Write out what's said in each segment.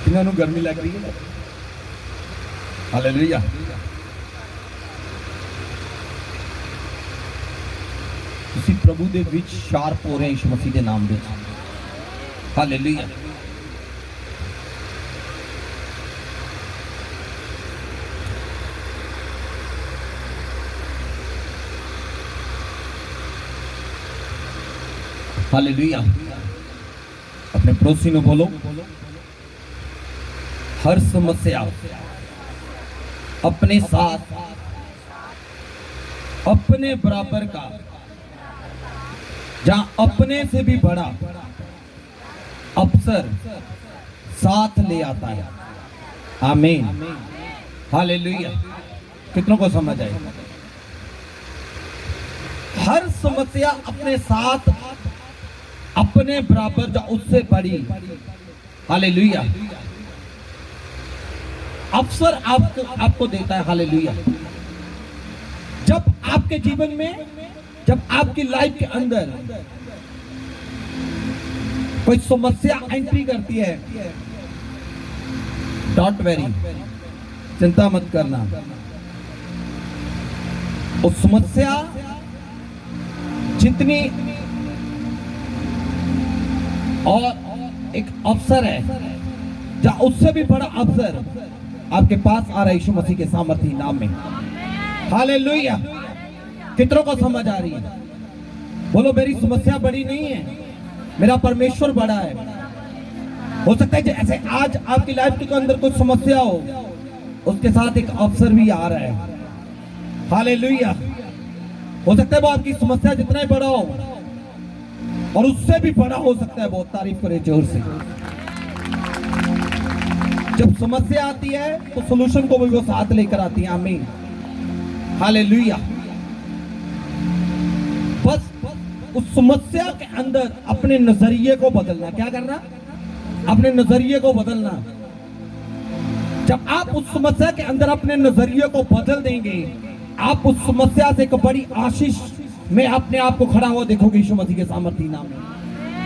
किन्हां नूं गर्मी लग रही है? हालेलुया। ਤੁਸੀਂ ਪ੍ਰਭੂ ਦੇ ਵਿੱਚ ਸ਼ਾਰਪ ਹੋ ਰਹੇ ਯਿਸੂ ਮਸੀਹ ਦੇ ਨਾਮ ਦੇ। ਹਾਲੇਲੂਇਆ। हालेलुया। अपने पड़ोसी में बोलो, हर समस्या अपने साथ अपने बराबर का, जहां अपने से भी बड़ा अफसर साथ ले आता है। आमीन। हालेलुया। कितनों को समझ आए? हर समस्या अपने साथ अपने बराबर जो उससे बड़ी, हालेलुया, अवसर आपको देता है। हालेलुया। जब आपके जीवन में, जब आपकी लाइफ के अंदर कोई समस्या एंट्री करती है, डोंट वेरी, चिंता मत करना। उस समस्या जितनी और एक अवसर है, जहां उससे भी बड़ा अवसर आपके पास आ रहा है यीशु मसीह के सामर्थी नाम में। हालेलुया। कितनों को समझ आ रही है? बोलो, मेरी समस्या बड़ी नहीं है, मेरा परमेश्वर बड़ा है। हो सकता है जैसे आज आपकी लाइफ के अंदर कुछ समस्या हो, उसके साथ एक अवसर भी आ रहा है। हालेलुया। हो सकता है वो आपकी समस्या जितना ही बड़ा हो और उससे भी बड़ा हो सकता है। बहुत तारीफ करे जोर से। जब समस्या आती है तो सॉल्यूशन को भी वो साथ लेकर आती है। आमीन। हालेलुया। बस उस समस्या के अंदर अपने नजरिए को बदलना। क्या करना? अपने नजरिए को बदलना। जब आप उस समस्या के अंदर अपने नजरिए को बदल देंगे, आप उस समस्या से एक बड़ी आशीष में अपने आप को खड़ा हुआ देखोगे यीशु मसीह के सामर्थी नाम में।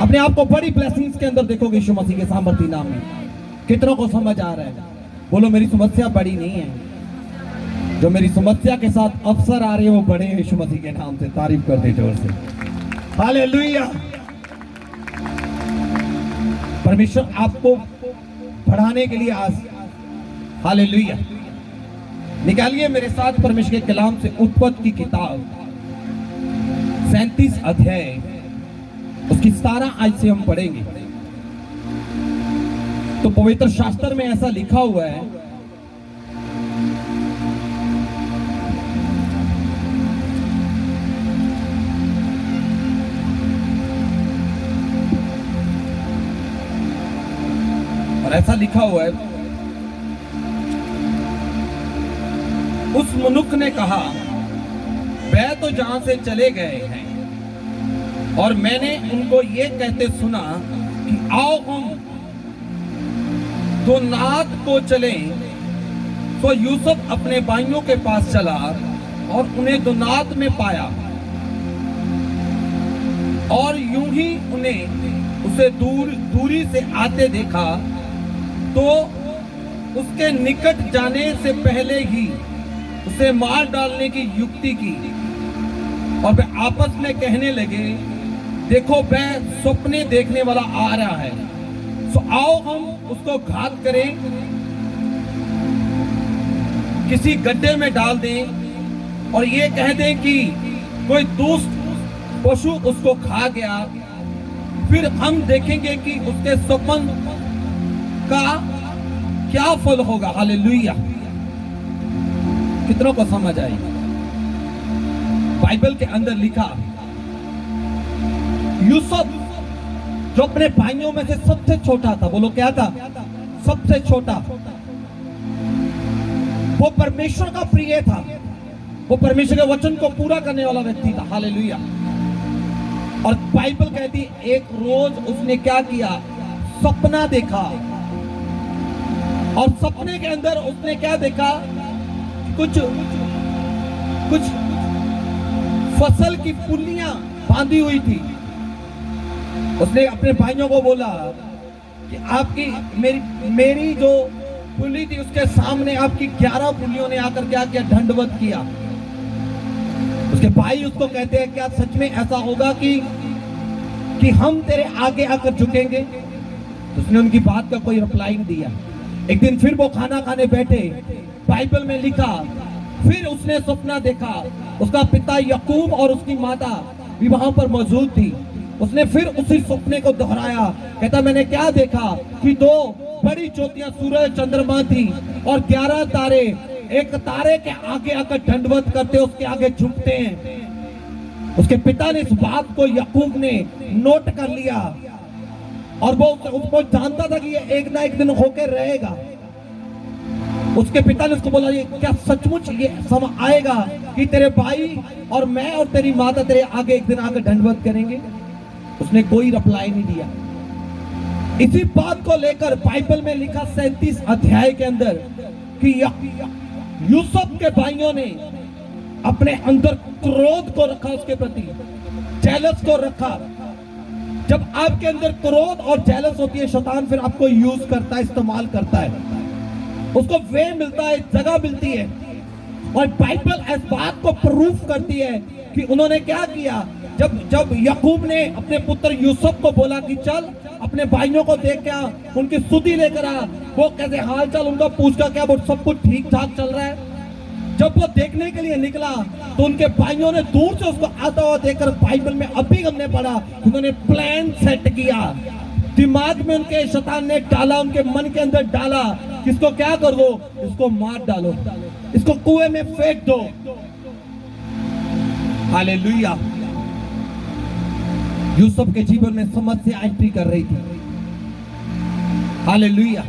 अपने आप को बड़ी ब्लेसिंग्स के अंदर देखोगे यीशु मसीह के सामर्थी नाम में। कितनों को समझ आ रहा है? बोलो, मेरी समस्या बड़ी नहीं है, जो मेरी समस्या के साथ अवसर आ रहे हैं वो बड़े हैं यीशु मसीह के नाम से। तारीफ कर दे जोर से। हालेलुया। परमेश्वर आपको बढ़ाने के लिए आज, हालेलुया। निकालिए मेरे साथ परमेश्वर के कलाम से उत्पत्ति की किताब 37 अध्याय, उसकी 17 आयत से हम पढ़ेंगे। तो पवित्र शास्त्र में ऐसा लिखा हुआ है, और ऐसा लिखा हुआ है, उस मनुष्य ने कहा, वह तो जहां से चले गए हैं और मैंने उनको ये कहते सुना कि आओ हम तो नात को चले। तो यूसुफ अपने भाइयों के पास चला और उन्हें दुनात में पाया, और यूं ही उन्हें उसे दूरी से आते देखा, तो उसके निकट जाने से पहले ही उसे मार डालने की युक्ति की, और वे आपस में कहने लगे, देखो वह सपने देखने वाला आ रहा है, तो आओ हम उसको घात करें, किसी गड्ढे में डाल दें और ये कह दें कि कोई दुष्ट पशु उसको खा गया, फिर हम देखेंगे कि उसके सपन का क्या फल होगा। हालेलुया। कितनों को समझ आई? बाइबल के अंदर लिखा, यूसुफ जो अपने भाइयों में से सबसे छोटा था, बोलो क्या था? सबसे छोटा। वो परमेश्वर का प्रिय था, वो परमेश्वर के वचन को पूरा करने वाला व्यक्ति था। हालेलुया। और बाइबल कहती है, एक रोज उसने क्या किया? सपना देखा, और सपने के अंदर उसने क्या देखा? कुछ फसल की पुल्लियां बांधी हुई थी। उसने अपने भाइयों को बोला कि आपकी मेरी जो पुली थी उसके सामने आपकी 11 पुलियों ने आकर क्या किया, दंडवत किया। उसके भाई उसको कहते हैं क्या सच में ऐसा होगा कि हम तेरे आगे आकर झुकेंगे? तो उसने उनकी बात का कोई रिप्लाई नहीं दिया। एक दिन फिर वो खाना खाने बैठे, बाइबल में लिखा, फिर उसने सपना देखा, उसका पिता याकूब और उसकी माता भी वहां पर मौजूद थी। उसने फिर उसी सपने को दोहराया, कहता मैंने क्या देखा कि 2 बड़ी ज्योतियां सूरज चंद्रमा थी और 11 तारे एक तारे के आगे आकर दंडवत करते, उसके आगे झुकते हैं। उसके पिता ने इस बात को याकूब ने नोट कर लिया और वो जानता था कि ये एक ना एक दिन होकर रहेगा। उसके पिता ने उसको बोला, ये क्या सचमुच ये समय आएगा कि तेरे भाई और मैं और तेरी माता तेरे आगे एक दिन आकर दंडवत करेंगे? उसने कोई रिप्लाई नहीं दिया। इसी बात को लेकर बाइबल में लिखा 37 अध्याय के अंदर कि यूसुफ के भाइयों ने अपने अंदर क्रोध को रखा, उसके प्रति जेलस को रखा। जब आपके अंदर क्रोध और जेलस होती है, शैतान फिर आपको यूज करता है, इस्तेमाल करता है, उसको वे मिलता है, जगह मिलती है। और बाइबल इस बात को प्रूफ करती है कि उन्होंने क्या किया। जब याकूब ने अपने पुत्र यूसुफ को बोला कि चल अपने भाइयों को देख क्या, उनकी स्तुति लेकर आ, वो कैसे हाल चाल उनका पूछ का क्या, वो सब कुछ ठीक ठाक चल रहा है। जब वो देखने के लिए निकला तो उनके भाइयों ने दूर से उसको आता हुआ देखकर, बाइबल में अभी हमने पढ़ा, उन्होंने प्लान सेट किया, दिमाग में उनके शैतान ने डाला, उनके मन के अंदर डाला कि इसको क्या कर दो, इसको मार डालो, इसको कुएं में फेंक दो। हालेलुया। यूसुफ के जीवन में समस्या एंट्री कर रही थी। हालेलुया।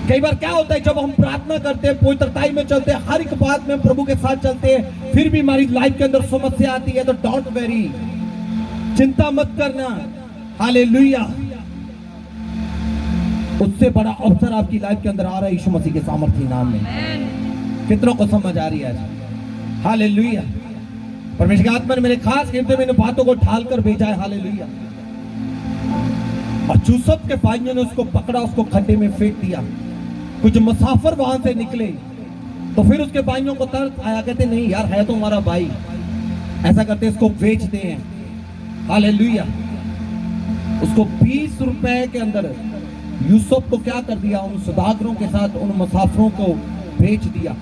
कई बार क्या होता है, जब हम प्रार्थना करते हैं, पवित्रताई में चलते हैं, हर एक बात में प्रभु के साथ चलते हैं, फिर भी हमारी लाइफ के अंदर समस्या आती है, तो डोंट वेरी, चिंता मत करना। हालेलुया। उससे बड़ा अवसर आपकी लाइफ के अंदर आ रहा है यीशु मसीह के सामर्थी नाम में। कितनों को समझ आ रही है आज? हालेलुया। परमेश्वर की आत्मा ने मेरे खास कीमती में इन बातों को ढाल कर भेजा है। हालेलुया। और यूसुफ के भाइयों ने उसको पकड़ा, उसको खड्डे में फेंक दिया। कुछ मुसाफिर वहां से निकले तो फिर उसके भाइयों को तरस आया, कहते नहीं यार है तो हमारा भाई, ऐसा करते इसको बेचते हैं। हालेलुया। उसको 20 रुपए के अंदर यूसुफ को क्या कर दिया, उन सौदागरों के साथ उन मुसाफिरों को बेच दिया।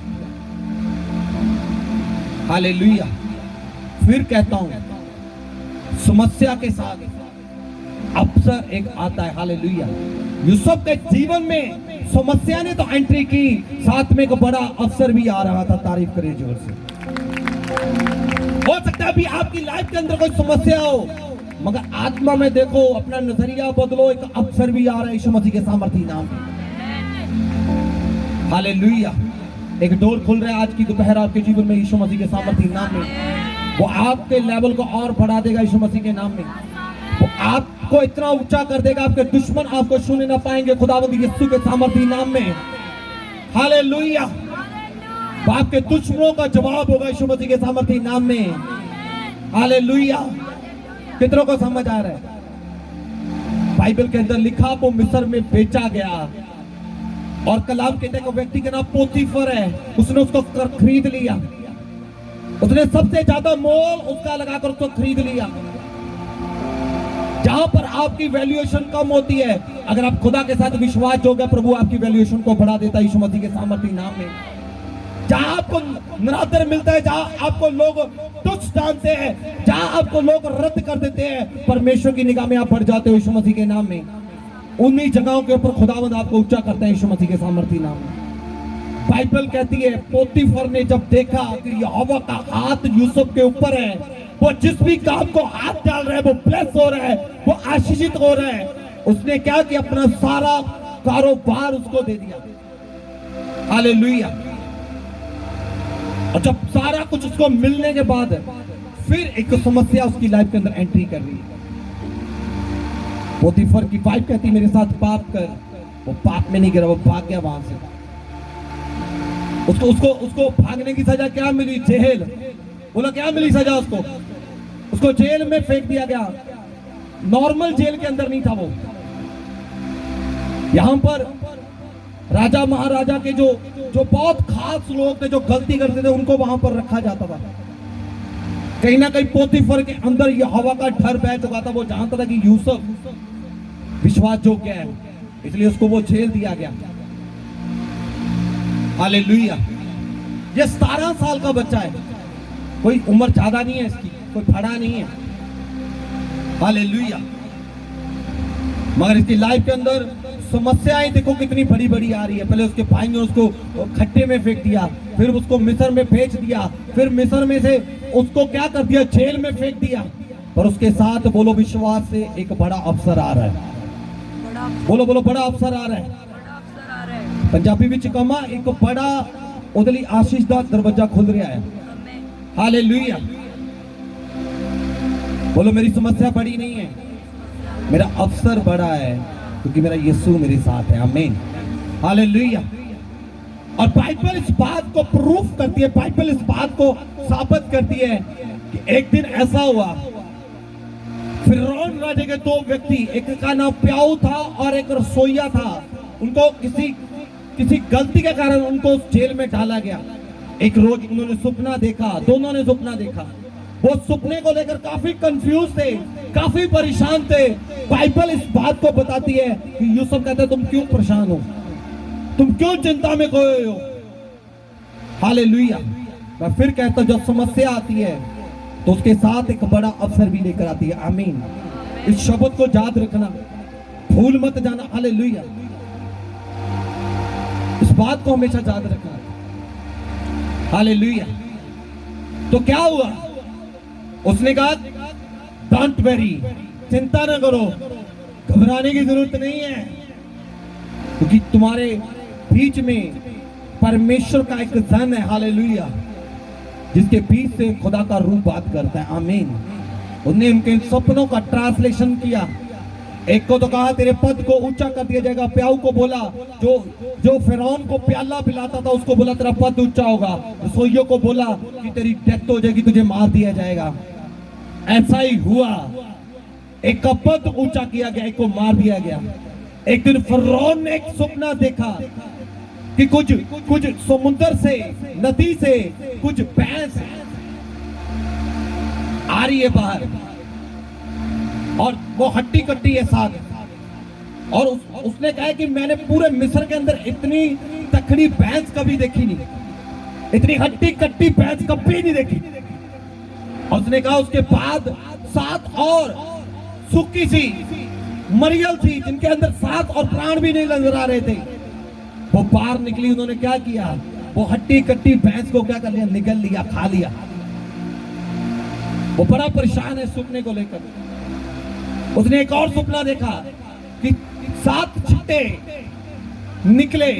हालेलुया। फिर कहता हूं समस्या के साथ अवसर एक आता है। हालेलुया। यूसुफ के जीवन में समस्या ने तो एंट्री की, साथ में एक बड़ा अवसर भी आ रहा था। तारीफ करिए जोर से। हो सकता है अभी आपकी लाइफ के अंदर कोई समस्या हो, मगर आत्मा में देखो, अपना नजरिया बदलो, एक अवसर भी आ रहा है यीशु मसीह के सामर्थी नाम में। हालेलुया। एक डोर खुल रहा है आज की दोपहर आपके जीवन में यीशु मसीह के सामर्थी नाम में। वो आपके लेवल को और बढ़ा देगा यीशु मसीह के नाम में। वो आपको इतना ऊंचा कर देगा, आपके दुश्मन आपको छूने ना पाएंगे खुदावंद यीशु के सामर्थी नाम में। हालेलुया। आपके दुश्मनों का जवाब होगा यीशु मसीह के सामर्थी नाम में। हालेलुया। कितनों को समझ आ रहा है? बाइबल के अंदर लिखा वो मिस्र में बेचा गया, और कलाम कहते हैं व्यक्ति का नाम पोतीफर है, उसने उसको खरीद लिया। उसने सबसे ज्यादा मोल उसका लगाकर उसको खरीद लिया। जहां पर आपकी वैल्यूएशन कम होती है, अगर आप खुदा के साथ विश्वास जोगे, प्रभु आपकी वैल्यूएशन को बढ़ा देता है यीशु मसीह के सामर्थी नाम में। जहां आपको निरादर मिलता है, जहां आपको लोग तुच्छ जानते हैं, जहां आपको लोग रद्द कर देते हैं, परमेश्वर की निगाह में आप बढ़ जाते हो यीशु मसीह के नाम में। उन्हीं जगहों के ऊपर खुदावंद आपको ऊंचा करता है यीशु मसीह के सामर्थी नाम में। बाइबल कहती है पोतीफर ने जब देखा कि यहोवा का हाथ यूसुफ के ऊपर है, वो जिस भी काम को हाथ डाल रहा है वो ब्लेस हो रहा है, वो आशीषित हो रहा है, उसने क्या किया, अपना सारा कारोबार उसको दे दिया। हालेलुया। और जब सारा कुछ उसको मिलने के बाद फिर एक समस्या उसकी लाइफ के अंदर एंट्री कर रही है। पोतीफर की वाइफ कहती मेरे साथ पाप कर, वो पाप में नहीं गिरा, वो भाग गया वहां से। उसको भागने की सजा क्या मिली? जेल। बोला क्या मिली सजा उसको जेल में फेंक दिया गया। नॉर्मल जेल के अंदर नहीं था वो, यहां पर राजा महाराजा के जो जो बहुत खास लोग थे, जो गलती करते थे, उनको वहां पर रखा जाता था। कहीं ना कहीं पोतीफर के अंदर यह हवा का डर बह चुका था। वो जानता था कि यूसुफ विश्वास योग्य है, इसलिए उसको वो जेल दिया गया। हालेलुया। ये 17 साल का बच्चा है, कोई उम्र ज्यादा नहीं है इसकी, कोई बड़ा नहीं है। हालेलुया। मगर इसकी लाइफ के अंदर समस्याएं देखो कितनी बड़ी बड़ी आ रही है। पहले उसके भाई ने उसको खट्टे में फेंक दिया, फिर उसको मिस्र में भेज दिया, फिर मिस्र में से उसको क्या कर दिया, जेल में फेंक दिया। पर उसके साथ बोलो विश्वास से एक बड़ा अवसर आ रहा है। बोलो बोलो बड़ा अवसर आ रहा है। पंजाबी विच कमा एक बड़ा उदली आशीष का दरवाजा खुल रहा है। हालेलुया। बोलो मेरी समस्या बड़ी नहीं है, मेरा अवसर बड़ा है, क्योंकि मेरा यीशु मेरे साथ है। आमीन। हालेलुया। और बाइबल इस बात को प्रूफ करती है, बाइबल इस बात को साबित करती है कि एक दिन ऐसा हुआ, फिरौन राजा के दो व्यक्ति, एक का नाम प्याऊ था और एक रसोइया था, उनको किसी गलती के कारण उनको जेल में डाला गया। एक रोज उन्होंने सपना देखा, दोनों ने सपना देखा। वो सपने को लेकर काफी कंफ्यूज थे, काफी परेशान थे। बाइबल इस बात को बताती है कि यूसुफ कहता है तुम क्यों परेशान हो, तुम क्यों चिंता में खोए हो। हालेलुया। मैं फिर कहता हूं जब समस्या आती है तो उसके साथ एक बड़ा अवसर भी लेकर आती है। आमीन। इस शब्द को याद रखना, भूल मत जाना। हालेलुया। इस बात को हमेशा याद रखना। हालेलुया। तो क्या हुआ, उसने कहा डोंट वेरी, चिंता न करो, घबराने की जरूरत नहीं है, क्योंकि तुम्हारे बीच में परमेश्वर का एक जन है। हालेलुया। जिसके बीच से खुदा का रूप बात करता है। आमीन। उसने उनके सपनों का ट्रांसलेशन किया। एक को तो कहा तेरे पद को ऊंचा कर दिया जाएगा, प्याऊ को बोला जो फिरौन को प्याला पिलाता था उसको बोला तेरा पद ऊंचा होगा, रसोइयों को बोला कि तेरी डेथ हो जाएगी, तुझे मार दिया जाएगा। ऐसा ही हुआ, एक का पद ऊंचा किया गया, एक को मार दिया गया। एक दिन फिरौन ने एक सपना देखा कि कुछ समुद्र से, नदी से कुछ भैंस आ रही है बाहर, और वो हट्टी कट्टी है साथ। और उसने कहा कि मैंने पूरे मिस्र के अंदर इतनी तकड़ी भैंस कभी देखी नहीं, इतनी हट्टी कट्टी भैंस कभी नहीं देखी। और उसने कहा उसके बाद 7 और सूखी सी मरियल थी, जिनके अंदर 7 और प्राण भी नहीं नजर आ रहे थे, वो बाहर निकली। उन्होंने क्या किया, वो हट्टी कट्टी भैंस को क्या कर लिया, निगल लिया, खा लिया। वो बड़ा परेशान है सपने को लेकर। उसने एक और सपना देखा कि 7 छिट्टे निकले,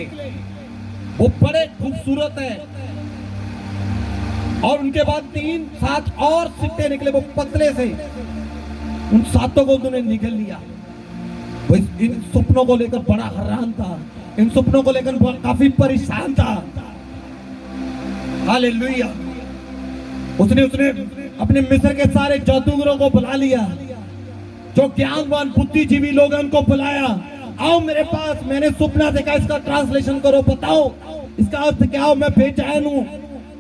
वो बड़े खूबसूरत है, और उनके बाद 7 और छिट्टे निकले, वो पतले से। उन 7 को उन्होंने निगल लिया। वो इन सपनों को लेकर बड़ा हैरान था, इन सपनों को लेकर काफी परेशान था। हालेलुया। उसने अपने मिस्र के सारे जादूगरों को बुला लिया, जो ज्ञानवान बुद्धिजीवी लोग हैं उनको बुलाया, आओ मेरे पास, मैंने सपना देखा, इसका ट्रांसलेशन करो, बताओ इसका अर्थ क्या हो। मैं बेचैन हूं,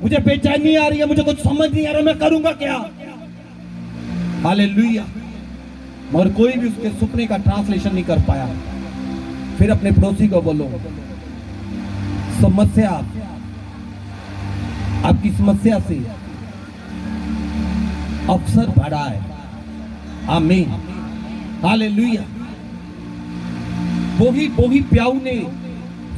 मुझे बेचैनी आ रही है, मुझे कुछ समझ नहीं आ रहा, मैं करूंगा क्या। हालेलुया। मगर कोई भी उसके सपने का ट्रांसलेशन नहीं कर पाया। फिर अपने पड़ोसी को बोलो, समस्या, आपकी समस्या से अवसर बढ़ा है। आमीन। हालेलुया। वो ही प्याऊ ने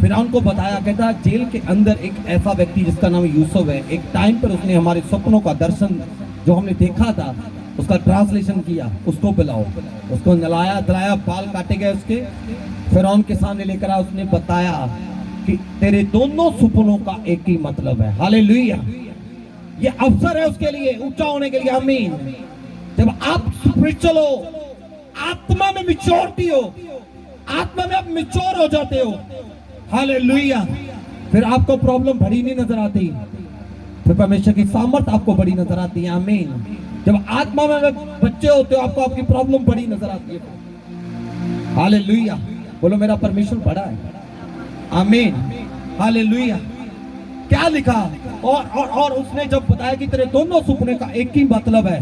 फिरौन को बताया, कहता जेल के अंदर एक ऐसा व्यक्ति जिसका नाम यूसुफ है, एक टाइम पर उसने हमारे सपनों का दर्शन जो हमने देखा था उसका ट्रांसलेशन किया, उसको बुलाओ। उसको नलाया धलाया, बाल काटे गए उसके, फिरौन के सामने लेकर आया। उसने बताया कि तेरे दोनों सपनों का एक ही मतलब है। हालेलुया। ये अवसर है उसके लिए ऊंचा होने के लिए। आमीन। जब आप स्पिरिचुअल हो, आत्मा में मैच्योरिटी हो, आत्मा में आप मैच्योर हो जाते हो, हालेलुया, फिर आपको प्रॉब्लम बड़ी नहीं नजर आती, फिर परमेश्वर की सामर्थ आपको बड़ी नजर आती है। आमीन। जब आत्मा में बच्चे होते हो आपको आपकी प्रॉब्लम बड़ी नजर आती है। हालेलुया। बोलो मेरा परमेश्वर बड़ा है। आमीन, हालेलुया। क्या लिखा? और उसने जब बताया कि तेरे दोनों सपने का एक ही मतलब है,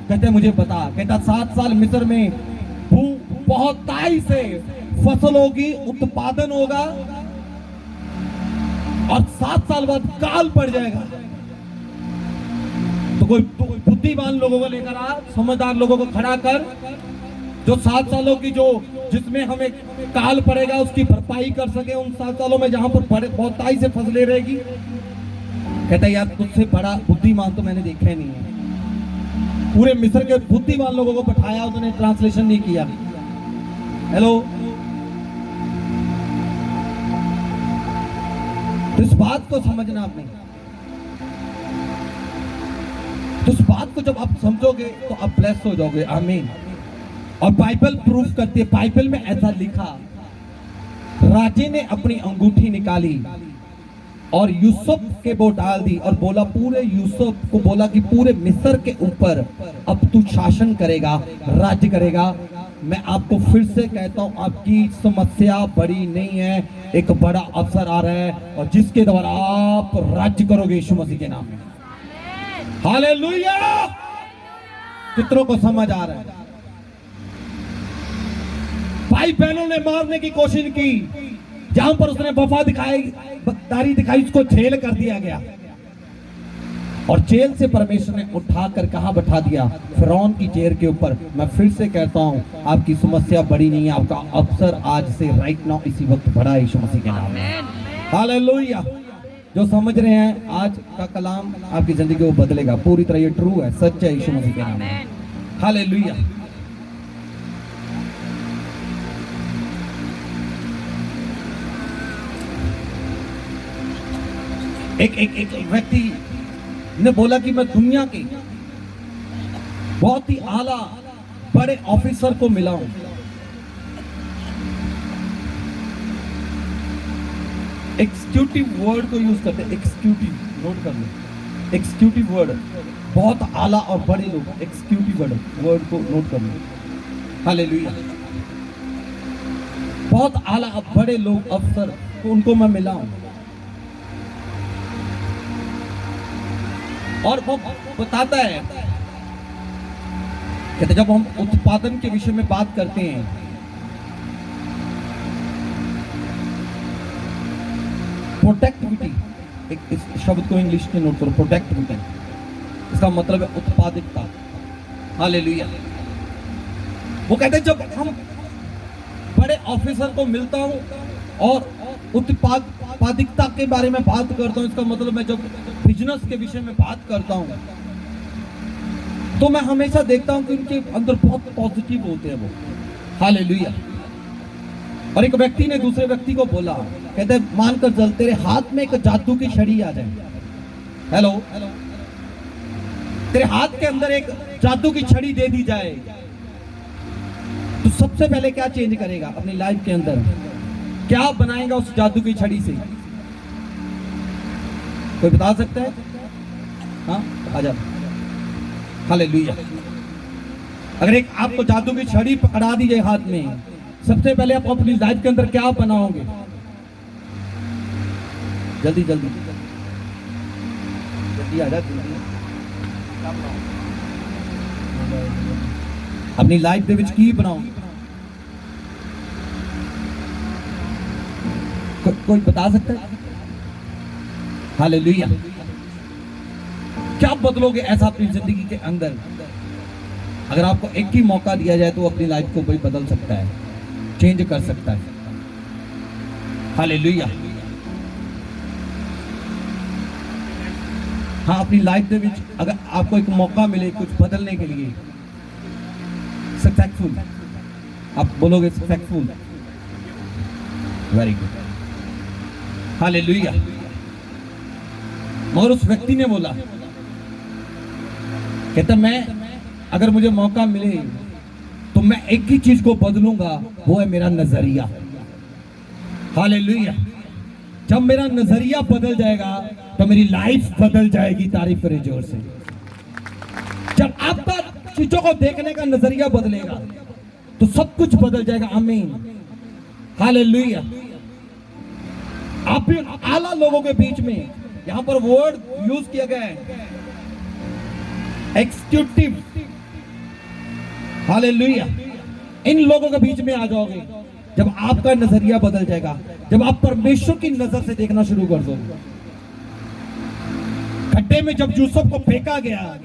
कहते मुझे बता। कहता 7 साल मिस्र में बहुताई से फसल होगी, उत्पादन होगा, और 7 साल बाद काल पड़ जाएगा। तो कोई बुद्धिमान लोगों को लेकर आ, समझदार लोगों को खड़ा कर, जो 7 सालों की जो जिसमें हमें काल पड़ेगा उसकी भरपाई कर सके, उन 7 सालों में जहां पर बहुताई से फसलें रहेगी। कहता यार तुझसे बड़ा बुद्धिमान तो मैंने देखा ही नहीं है। पूरे मिस्र के बुद्धिमान लोगों को बैठाया, उन्होंने ट्रांसलेशन नहीं किया। हेलो, तो इस बात को समझना आपने, तो इस बात को जब आप समझोगे तो आप ब्लेस हो जाओगे। आमीन। और बाइबल प्रूफ करती है, बाइबल में ऐसा लिखा, राजे ने अपनी अंगूठी निकाली और यूसुफ के वो डाल दी और बोला, पूरे यूसुफ को बोला कि पूरे मिस्र के ऊपर अब तू शासन करेगा, राज्य करेगा। मैं आपको फिर से कहता हूं, आपकी समस्या बड़ी नहीं है, एक बड़ा अवसर आ रहा है और जिसके द्वारा आप राज्य करोगे यीशु मसीह के नाम में। हालेलुया। कितनों को समझ आ रहा है? भाई बहनों ने मारने की कोशिश की, जहां पर उसने वफा दिखाई, वफादारी दिखाई, उसको जेल कर दिया गया और जेल से परमेश्वर ने उठाकर कहां बैठा दिया? फिरौन की जेल के ऊपर। मैं फिर से कहता हूं, आपकी समस्या बड़ी नहीं है, आपका अवसर आज से राइट नाउ इसी वक्त बड़ा है यीशु मसीह के नाम में। हालेलुया। जो समझ रहे हैं आज का कलाम आपकी जिंदगी को बदलेगा पूरी तरह। ये ट्रू है, सच है यीशु मसीह के नाम में। हालेलुया। एक व्यक्ति ने बोला कि मैं दुनिया के बहुत ही आला बड़े ऑफिसर को मिला हूं। एक्सिक्यूटिव वर्ड को यूज करते हैं, एक्सिक्यूटिव, नोट कर लो, एक्सिक्यूटिव वर्ड, बहुत आला और बड़े लोग, एक्सिक्यूटिव वर्ड को नोट कर लो। हालेलुया। बहुत आला और बड़े लोग, अफसर, तो उनको मैं मिला हूं और वो बताता है, कहते जब हम उत्पादन के विषय में बात करते हैं, प्रोडक्टिविटी, एक इस शब्द को इंग्लिश में नोट करो, प्रोडक्टिविटी, इसका मतलब है उत्पादकता। हालेलुया। वो कहते हैं जब हम बड़े ऑफिसर को मिलता हूं और उत्पादकता के बारे में बात करता हूं, इसका मतलब मैं जब बिजनेस के विषय में बात करता हूं तो मैं हमेशा देखता हूं कि उनके अंदर बहुत पॉजिटिव होते हैं वो। हालेलुया। और एक व्यक्ति ने दूसरे व्यक्ति को बोला, कहते मानकर चल तेरे हाथ में एक जादू की छड़ी आ जाए। हेलो, तेरे हाथ के अंदर एक जादू की छड़ी दे दी जाए तो सबसे पहले क्या चेंज करेगा अपनी लाइफ के अंदर? क्या बनाएगा उस जादू की छड़ी से? कोई बता सकता है? हाँ, आ जाओ। हालेलुया। अगर एक आपको जादू की छड़ी पकड़ा दी जाए हाथ में, सबसे पहले आप अपनी लाइफ के अंदर क्या बनाओगे? जल्दी जल्दी जल्दी आ जाओ। अपनी लाइफ ਦੇ ਵਿੱਚ ਕੀ बनाओगे? कोई बता सकता है? हालेलुया। क्या बदलोगे ऐसा अपनी जिंदगी के अंदर? अगर आपको एक ही मौका दिया जाए तो अपनी लाइफ को कोई बदल सकता है, चेंज कर सकता है। हालेलुया। हाँ, अपनी लाइफ ਦੇ ਵਿੱਚ अगर आपको एक मौका मिले कुछ बदलने के लिए, सक्सेसफुल, आप बोलोगे सक्सेसफुल। Very good. हालेलुया। मगर उस व्यक्ति ने बोला, कहता मैं अगर मुझे मौका मिले तो मैं एक ही चीज को बदलूंगा, वो है मेरा नजरिया। हालेलुया। जब मेरा नजरिया बदल जाएगा तो मेरी लाइफ बदल जाएगी। तारीफ करें जोर से। जब आपका चीजों को देखने का नजरिया बदलेगा तो सब कुछ बदल जाएगा। आमीन। हालेलुया। आप भी आला लोगों के बीच में, यहां पर वर्ड यूज किया गया है एक्सिक्यूटिव, हालेलुया। इन लोगों के बीच में आ जाओगे जब आपका नजरिया बदल जाएगा, जब आप परमेश्वर की नजर से देखना शुरू कर दोगे। खड्डे में जब यूसुफ को फेंका गया,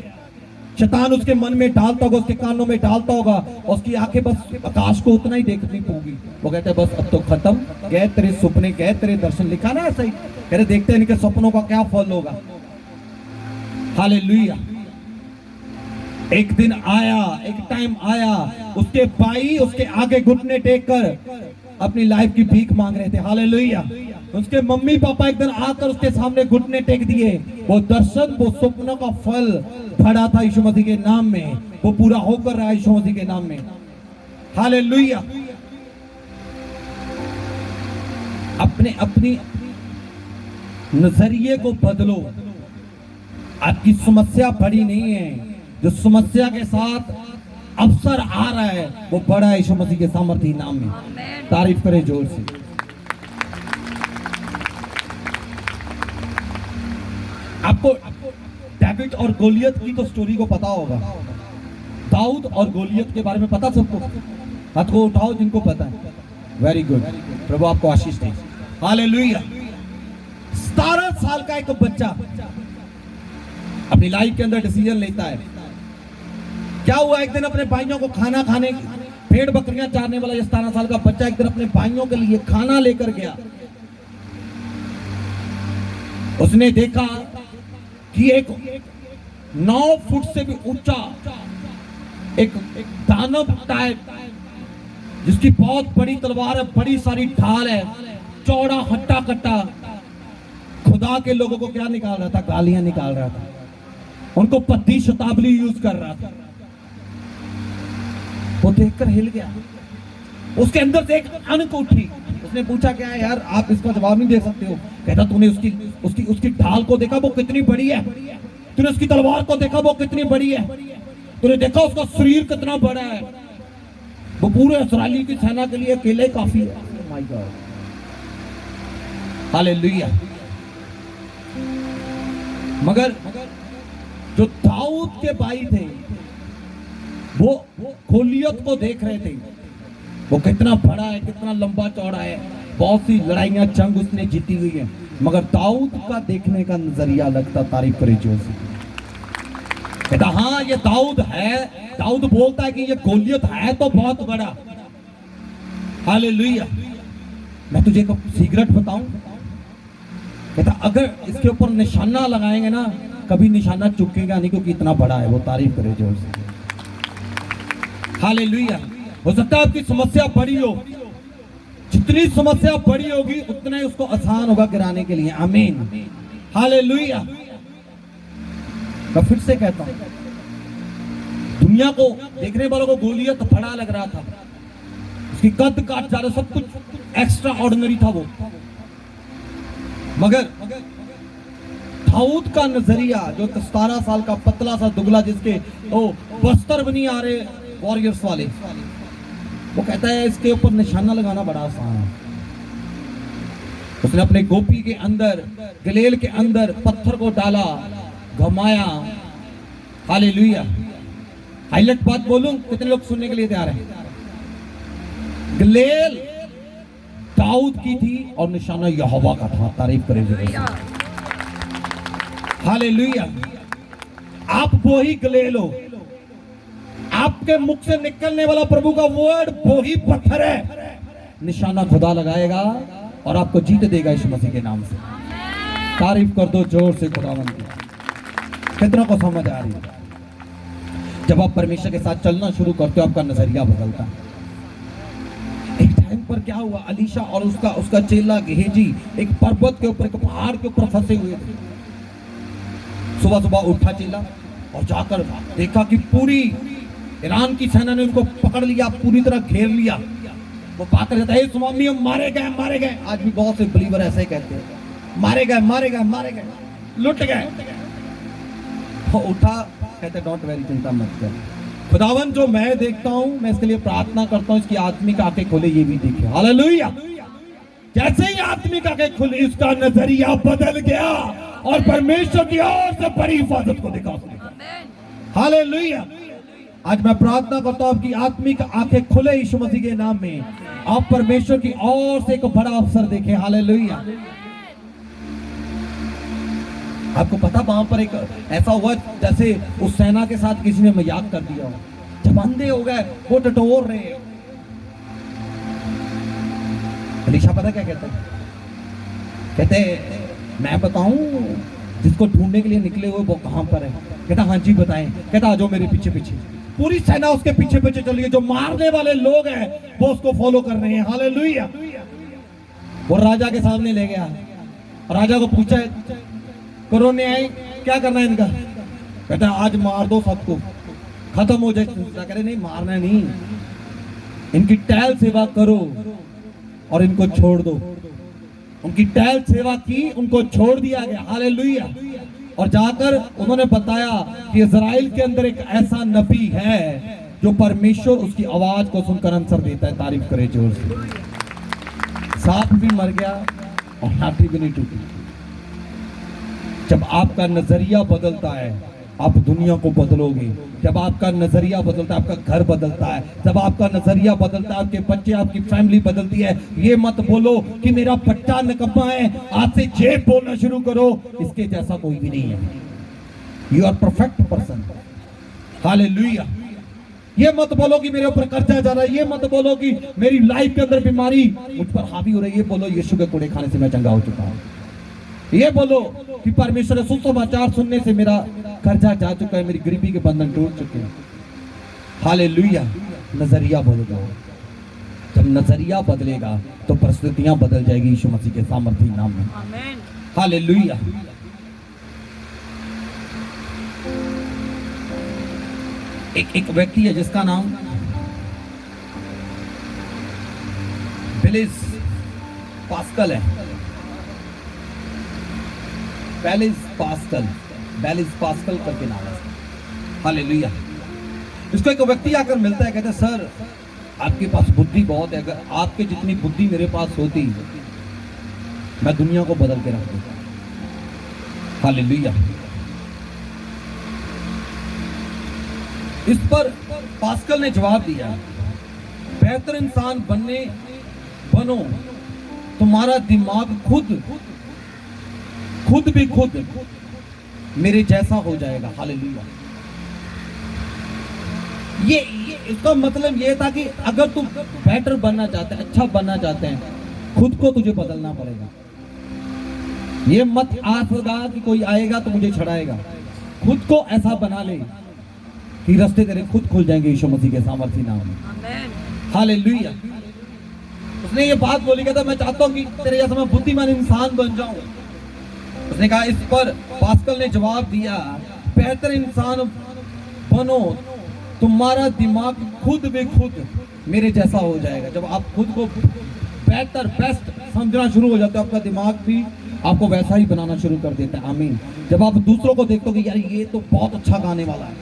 शैतान उसके मन में डालता होगा, उसके कानों में डालता होगा, और उसकी आंखें बस आकाश को उतना ही देखनी होगी। वो कहते हैं बस अब तो खत्म, गए तेरे सपने, गए तेरे दर्शन। लिखा ना ऐसा ही, कह रहे देखते हैं इनके सपनों का क्या फल होगा। हालेलुया। एक दिन आया, एक टाइम आया, उसके भाई उसके आगे घुटने टेक कर अपनी लाइफ की भीख मांग रहे थे। हालेलुया। उसके मम्मी पापा एक दिन आकर उसके सामने घुटने टेक दिए। वो दर्शन, वो सपनों का फल भरा था यीशु मसीह के नाम में, वो पूरा होकर रहा यीशु मसीह के नाम में। हालेलुया। अपनी नजरिए को बदलो। आपकी समस्या बड़ी नहीं है, जो समस्या के साथ अवसर आ रहा है वो बड़ा है यीशु मसीह के सामर्थी नाम में। तारीफ करें जोर से। आपको डेविड और गोलियत की तो स्टोरी को पता होगा। दाऊद और गोलियत के बारे में पता सबको? हाथ को उठाओ जिनको पता है। वेरी गुड, प्रभु आपको आशीष दे। हालेलुया। 17 साल का एक बच्चा अपनी लाइफ के अंदर डिसीजन लेता है। क्या हुआ, एक दिन अपने भाइयों को खाना खाने, भेड़ बकरियां चारने वाला 17 साल का बच्चा एक दिन अपने भाइयों के लिए खाना लेकर गया। उसने देखा कि एक 9 फुट से भी ऊंचा एक दानव टाइप, जिसकी बहुत बड़ी तलवार है, बड़ी सारी ढाल है, चौड़ा हट्टा कट्टा, खुदा के लोगों को क्या निकाल रहा था? गालियां निकाल रहा था, उनको पत्ती शतावली यूज कर रहा था। वो देखकर हिल गया। उसके अंदर से एक अनक उठी। उसने पूछा क्या है यार, आप इसका जवाब नहीं दे सकते हो? कहता तूने उसकी ढाल को देखा, वो कितनी बड़ी है? तूने उसकी तलवार को देखा, वो कितनी बड़ी है? तूने देखा उसका शरीर कितना बड़ा है? वो पूरे इस्राएली की सेना के लिए अकेले काफी है। My God, hallelujah. मगर जो दाऊद के भाई थे वो गोलियत को देख रहे थे, वो कितना बड़ा है, कितना लंबा चौड़ा है, बहुत सी लड़ाइयां जंग उसने जीती हुई है। मगर दाऊद का देखने का नजरिया अलग था। तारीफ करे जोर से। कहता हाँ ये दाऊद है। दाऊद बोलता है कि ये गोलियत है तो बहुत बड़ा। हालेलुया। मैं तुझे एक सीक्रेट बताऊं, कहता अगर इसके ऊपर निशाना लगाएंगे ना, कभी निशाना चुकेगा नहीं, क्योंकि इतना बड़ा है वो। तारीफ करे जोर से। हालेलुया। हो सकता है आपकी समस्या बड़ी हो, जितनी समस्या बड़ी होगी उतना ही उसको आसान होगा गिराने के लिए। आमीन, हालेलुया। मैं फिर से कहता हूं, दुनिया को देखने वालों को गोलियत बड़ा लग रहा था, उसकी कद काट ज्यादा, सब कुछ एक्स्ट्रा ऑर्डिनरी था वो। मगर दाऊद का नजरिया, जो 17 साल का पतला सा दुगला, जिसके बस्तर बनी आ रहे वॉरियर्स वाले, वो कहता है इसके ऊपर निशाना लगाना बड़ा आसान है। उसने अपने गोपी के अंदर, गलेल के अंदर पत्थर को डाला, घुमाया। हालेलुया। हाईलाइट बात बोलूं, कितने लोग सुनने के लिए तैयार हैं? गलेल दाऊद की थी और निशाना यहोवा का था। तारीफ करेंगे। हालेलुया। आप वो ही गलेल हो, आपके मुख से निकलने वाला प्रभु का वर्ड वो ही पत्थर है। निशाना खुदा लगाएगा और आपको जीत देगा यीशु मसीह के नाम से। तारीफ कर दो जोर से खुदावंद की। कितना को समझ आ रही है? जब आप परमेश्वर के साथ चलना शुरू करते हो, आपका नजरिया बदलता है। एक टाइम पर क्या हुआ, अलीशा और उसका चेला गेहजी एक पर्वत के ऊपर, एक पहाड़ के ऊपर फंसे हुए थे। सुबह सुबह उठा चेला और जाकर देखा कि पूरी ईरान की सेना ने उनको पकड़ लिया, पूरी तरह घेर लिया। वो पाकर कहता है स्वामी हम मारे गए, मारे गए। आज भी बहुत से बिलीवर ऐसे ही कहते हैं, मारे गए, मारे गए, मारे गए, लुट गए। वो उठा, कहते डोंट वेरी, चिंता मत कर, खुदावन जो मैं देखता हूं, मैं इसके लिए प्रार्थना करता हूं, इसकी आत्मिक आंखें खोले, ये भी देखे। हालेलुया। जैसे ही आत्मिक आंखें खुली, इसका नजरिया बदल गया और परमेश्वर की ओर से बड़ी हिफाजत को देखा उसने। हालेलुया। आज मैं प्रार्थना करता हूं आपकी आत्मिक आंखें खुले यीशु मसीह के नाम में, आप परमेश्वर की ओर से एक बड़ा अवसर देखें। हालेलुया। आपको पता वहां पर एक ऐसा हुआ जैसे उस सेना के साथ किसी ने मजाक कर दिया हो, जब अंधे हो गए वो टटोर रहे हैं। अलीशा पता क्या कहते हैं? कहते मैं बताऊं जिसको ढूंढने के लिए निकले हुए वो कहां पर है? कहता हाँ जी बताएं। कहता आ जाओ मेरे पीछे पीछे। पूरी सेना उसके पीछे पीछे चल रही है, जो मारने वाले लोग हैं वो उसको फॉलो कर रहे हैं। हालेलुया। वो राजा के सामने ले गया, राजा को पूछा कोरोने आई क्या करना है इनका? कहता आज मार दो सबको, खत्म हो जाए। कह रहे नहीं मारना नहीं, इनकी टहल सेवा करो और इनको छोड़ दो। उनकी टहल सेवा की, उनको छोड़ दिया गया। हालेलुया। और जाकर उन्होंने बताया कि इज़राइल के अंदर एक ऐसा नबी है जो परमेश्वर उसकी आवाज को सुनकर आंसर देता है। तारीफ करे जोर से। सांप भी मर गया और लाठी भी नहीं टूटी। जब आपका नजरिया बदलता है आप दुनिया को बदलोगे। जब आपका नजरिया बदलता है आपका घर बदलता है। जब आपका नजरिया बदलता है आपके बच्चे, आपकी फैमिली बदलती है। ये मत बोलो कि मेरा बच्चा निकम्मा है, आज से जेब बोलना शुरू करो, इसके जैसा कोई भी नहीं है। You are perfect person. Hallelujah. ये मत बोलो कि मेरे ऊपर कर्जा जा रहा है, ये मत बोलो कि मेरी लाइफ के अंदर बीमारी मुझ पर हावी हो रही है। ये बोलो यीशु के कूड़े खाने से मैं चंगा हो चुका हूं। ये बोलो कि परमेश्वर के सुसमाचार सुनने से मेरा कर्जा जा चुका है, मेरी गरीबी के बंधन टूट चुके हैं। हालेलुया। नजरिया बदल जाओ। जब नजरिया बदलेगा तो परिस्थितियां बदल जाएगी यीशु मसीह के सामर्थी नाम में। आमीन। हालेलुया। एक व्यक्ति है जिसका नाम ब्लेज पास्कल है। बेलिस पास्कल करके नाम है। हालेलुया। इसको एक व्यक्ति आकर मिलता है, कहता है सर आपके पास बुद्धि बहुत है, अगर आपके जितनी बुद्धि मेरे पास होती मैं दुनिया को बदल के रख देता। हालेलुया। इस पर पास्कल ने जवाब दिया, बेहतर इंसान बनो, तुम्हारा दिमाग खुद मेरे जैसा हो जाएगा। हालेलुया। ये इसका मतलब ये था कि अगर तुम बेटर बनना चाहते हैं, अच्छा बनना चाहते हैं, खुद को तुझे बदलना पड़ेगा। ये मत आस लगा कि कोई आएगा तो मुझे छड़ाएगा। खुद को ऐसा बना ले कि रास्ते तेरे खुद खुल जाएंगे यीशु मसीह के सामर्थी नाम में। हालेलुया। उसने ये बात बोली, कहता मैं चाहता हूं कि तेरे जैसा मैं बुद्धिमान इंसान बन जाऊं। उसने कहा, इस पर पास्कल ने जवाब दिया, बेहतर इंसान बनो, तुम्हारा दिमाग खुद मेरे जैसा हो जाएगा। जब आप खुद को बेहतर बेस्ट समझना शुरू हो जाते हो, आपका दिमाग भी आपको वैसा ही बनाना शुरू कर देता है। आमीन। जब आप दूसरों को देखते हो कि यार ये तो बहुत अच्छा गाने वाला है,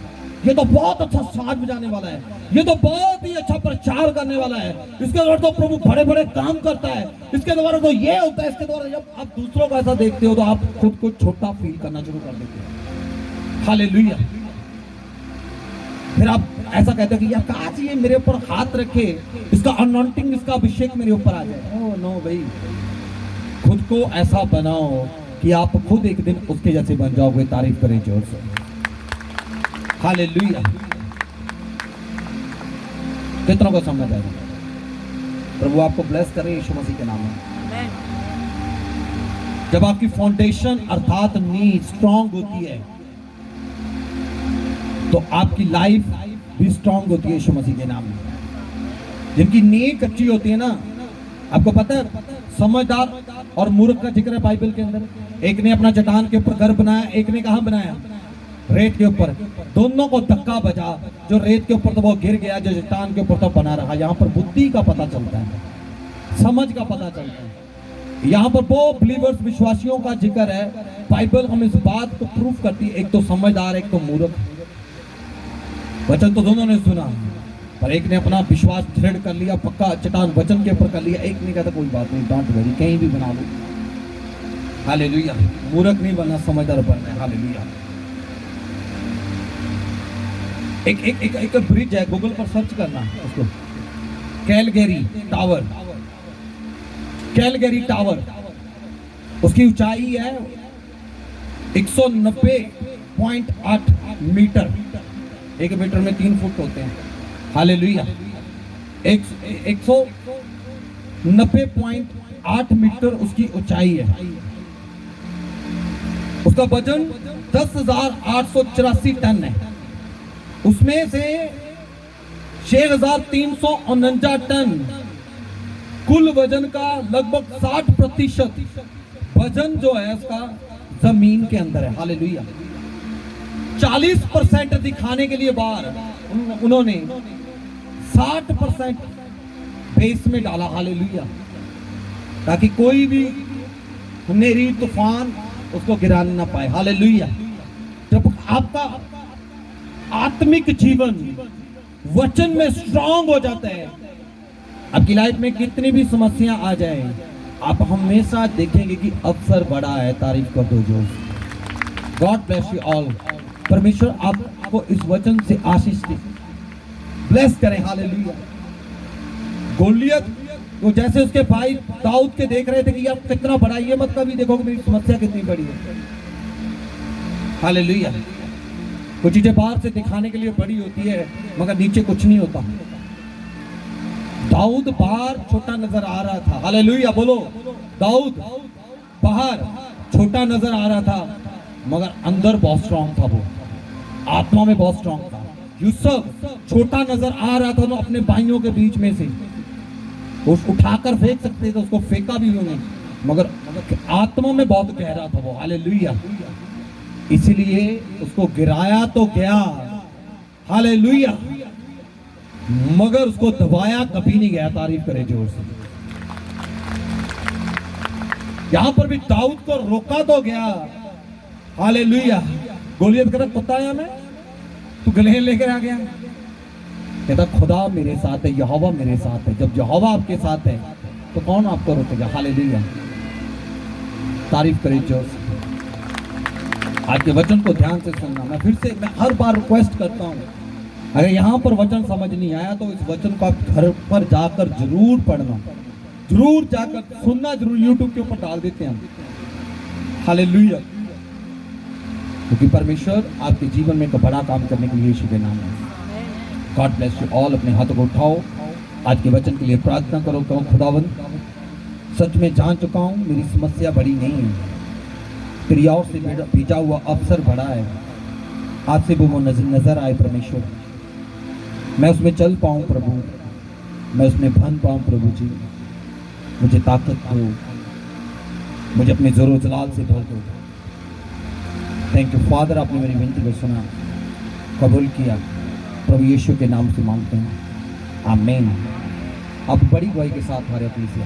ये तो बहुत अच्छा साज बजाने वाला है, ये तो बहुत ही अच्छा प्रचार करने वाला है, इसके द्वारा तो प्रभु बड़े बड़े काम करता है, इसके द्वारा तो ये होता है, इसके द्वारा। जब आप दूसरों को ऐसा देखते हो तो आप खुद को छोटा फील करना शुरू कर देते हो। हालेलुया। फिर आप ऐसा कहते हो कि यार काश ये मेरे ऊपर हाथ रखे, इसका अनॉइंटिंग, इसका अभिषेक मेरे ऊपर आ जाए। ओह नो भाई, खुद को ऐसा बनाओ कि आप खुद एक दिन उसके जैसे बन जाओगे। तारीफ करें जोर से। हालेलुया। कितनों को समझ आएगा? प्रभु आपको ब्लेस करे यीशु मसीह के नाम में। जब आपकी फाउंडेशन अर्थात नींव स्ट्रांग होती है तो आपकी लाइफ भी स्ट्रांग होती है यीशु मसीह के नाम में। जिनकी नींव कच्ची होती है ना, आपको पता है समझदार और मूर्ख का जिक्र है बाइबल के अंदर। एक ने अपना चट्टान के ऊपर घर बनाया, एक ने कहां बनाया? रेत के ऊपर। दोनों को धक्का बजा, जो रेत के ऊपर तो वो गिर गया, जो चट्टान के ऊपर तो बना रहा। यहाँ पर बुद्धि का पता चलता है, समझ का पता चलता है। यहाँ पर वो बिलीवर्स विश्वासियों का जिक्र है। बाइबल हम इस बात को प्रूफ करती है, एक तो समझदार, एक तो मूर्ख। वचन तो दोनों ने सुना, पर एक ने अपना विश्वास दृढ़ कर लिया, पक्का चट्टान वचन के ऊपर कर लिया। एक ने कहता कोई बात नहीं, डोंट वरी, कहीं भी बना लो। हालेलुया। मूर्ख नहीं बनना, समझदार बनना है। हालेलुया। एक ब्रिज है, गूगल पर सर्च करना उसको, कैलगरी टावर। कैलगरी टावर, उसकी ऊंचाई है 190.8 मीटर। 1 मीटर में 3 फुट होते हैं। हालेलुया। 190.8 मीटर उसकी ऊंचाई है। उसका वजन 10,884 टन है। उसमें से 6,349 टन कुल वजन का लगभग 60% वजन जो है उसका जमीन के अंदर है। हालेलुया। 40% दिखाने के लिए बाहर उन्होंने 60% बेस में डाला। हालेलुया। ताकि कोई भी नेरी तूफान उसको गिरा ना पाए। हालेलुया। जब आपका आत्मिक जीवन वचन में स्ट्रांग हो जाता है, आपकी लाइफ में कितनी भी समस्या आ जाए, आप हमेशा देखेंगे कि अवसर बड़ा है। तारीफ कर दो जो। God bless you all. परमेश्वर आपको इस वचन से आशीष दे, ब्लेस करें। हालेलुया। गोलियत वो जैसे उसके भाई दाऊद के देख रहे थे कि यार कितना बड़ा, ये मत कभी देखो कि मेरी समस्या कितनी बड़ी है। हालेलुया। कुछ चीजें बाहर से दिखाने के लिए बड़ी होती है, मगर नीचे कुछ नहीं होता। दाऊद बाहर छोटा नजर आ रहा था। हालेलुया बोलो। दाऊद बाहर छोटा नजर आ रहा था, मगर अंदर बहुत स्ट्रांग था। वो आत्मा में बहुत स्ट्रांग था। यूसुफ छोटा नजर आ रहा था, तो अपने भाइयों के बीच में से उठाकर फेंक सकते थे, उसको फेंका भी उन्होंने, मगर आत्मा में बहुत गहरा था वो। हालेलुया। इसीलिए उसको गिराया तो गया, हालेलुया, मगर उसको दबाया कभी नहीं गया। तारीफ करे जोर से। यहां पर भी दाऊद को रोका तो गया। हालेलुया। गोलियत कर पता है हमें, तू गले लेकर आ गया। कहता खुदा मेरे साथ है, यहोवा मेरे साथ है। जब यहोवा आपके साथ है तो कौन आपको रोकेगा। हालेलुया। तारीफ करे जोर से। आज के वचन को ध्यान से सुनना। मैं हर बार रिक्वेस्ट करता हूं, अगर यहां पर वचन समझ नहीं आया तो इस वचन को आप घर पर जाकर जरूर पढ़ना, जरूर जाकर सुनना, जरूर यूट्यूब के ऊपर डाल देते हैं हम। हालेलुया। क्योंकि परमेश्वर आपके जीवन में एक बड़ा काम करने के लिए यीशु के नाम है। God bless you all. अपने हाथों को उठाओ, आज के वचन के लिए प्रार्थना करो। कहो खुदावंद, सच में जान चुका हूं मेरी समस्या बड़ी नहीं है, तेरी ओर से भेजा हुआ अवसर बड़ा है। आज से वो नजर आए परमेश्वर, मैं उसमें चल पाऊं प्रभु, मैं उसमें बन पाऊं प्रभु जी। मुझे ताकत दो, मुझे अपने जोरों जलाल से भर दो। थैंक यू फादर, आपने मेरी विनती को सुना, कबूल किया। प्रभु यीशु के नाम से मांगते हैं, आमीन। अब बड़ी गवाही के साथ हमारे अपनी से